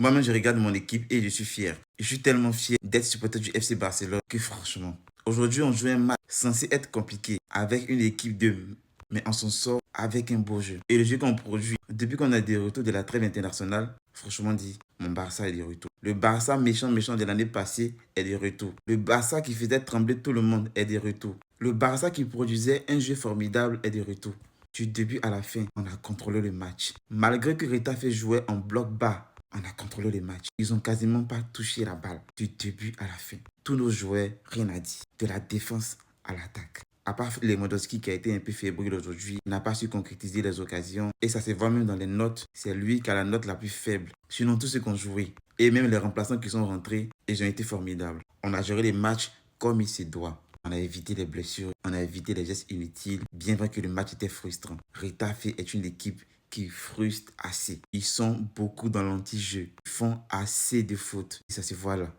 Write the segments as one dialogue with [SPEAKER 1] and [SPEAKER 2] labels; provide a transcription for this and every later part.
[SPEAKER 1] Moi-même, je regarde mon équipe et je suis fier. Je suis tellement fier d'être supporter du FC Barcelone que franchement, aujourd'hui, on joue un match censé être compliqué avec une équipe de... Mais on s'en sort avec un beau jeu. Et le jeu qu'on produit, depuis qu'on a des retours de la trêve internationale, franchement dit, mon Barça est de retour. Le Barça méchant de l'année passée est de retour. Le Barça qui faisait trembler tout le monde est de retour. Le Barça qui produisait un jeu formidable est de retour. Du début à la fin, on a contrôlé le match. Malgré que Retafe jouait en bloc bas, on a contrôlé le match. Ils ont quasiment pas touché la balle du début à la fin. Tous nos joueurs, rien à dire. De la défense à l'attaque. À part Lewandowski qui a été un peu fébrile aujourd'hui, n'a pas su concrétiser les occasions. Et ça se voit même dans les notes. C'est lui qui a la note la plus faible. Sinon, tous ceux qui ont joué, et même les remplaçants qui sont rentrés, ils ont été formidables. On a géré les matchs comme il se doit. On a évité les blessures, on a évité les gestes inutiles, bien vrai que le match était frustrant. Retafe est une équipe qui frustre assez. Ils sont beaucoup dans l'anti-jeu. Ils font assez de fautes. Et ça se voit là.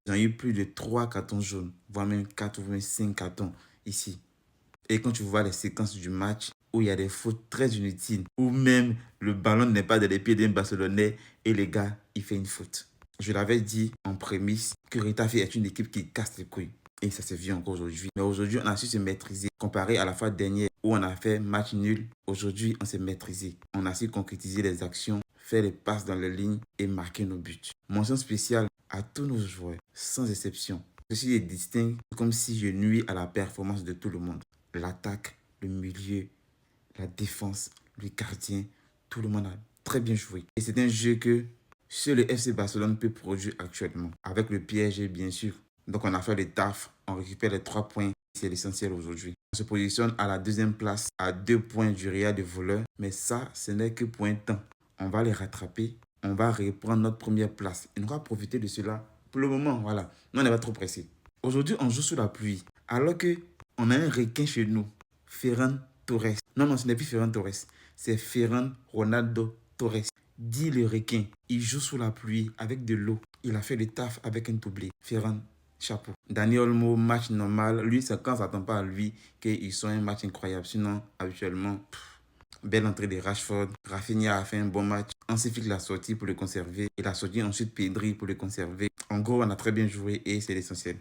[SPEAKER 1] Ils ont eu plus de 3 cartons jaunes, voire même 4 ou même 5 cartons ici. Et quand tu vois les séquences du match où il y a des fautes très inutiles, où même le ballon n'est pas dans les pieds d'un Barcelonais et les gars, il fait une faute. Je l'avais dit en prémisse que Retafe est une équipe qui casse les couilles. Et ça se vit encore aujourd'hui. Mais aujourd'hui, on a su se maîtriser. Comparé à la fois dernière où on a fait match nul, aujourd'hui, on s'est maîtrisé. On a su concrétiser les actions, faire les passes dans les lignes et marquer nos buts. Mention spéciale à tous nos joueurs, sans exception. Ceci les distingue comme si je nuis à la performance de tout le monde. L'attaque, le milieu, la défense, le gardien, tout le monde a très bien joué. Et c'est un jeu que seul le FC Barcelone peut produire actuellement. Avec le PSG, bien sûr. Donc on a fait le taf, on récupère les 3 points. C'est l'essentiel aujourd'hui. On se positionne à la deuxième place, à 2 points du Real de voleurs. Mais ça, ce n'est que pour un temps. On va les rattraper. On va reprendre notre première place. Et on va profiter de cela pour le moment. Voilà. Nous, on n'est pas trop pressé. Aujourd'hui, on joue sous la pluie. Alors que on a un requin chez nous. Ferran Torres. Non, ce n'est plus Ferran Torres. C'est Ferran Ronaldo Torres. Dit le requin. Il joue sous la pluie avec de l'eau. Il a fait le taf avec un doublé. Ferran, chapeau. Dani Olmo, match normal. Lui, c'est quand on ne s'attend pas à lui qu'ils sont un match incroyable. Sinon, habituellement, belle entrée de Rashford. Rafinha a fait un bon match. Hansi l'a sorti pour le conserver. Il a sorti ensuite Pedri pour le conserver. En gros, on a très bien joué et c'est l'essentiel.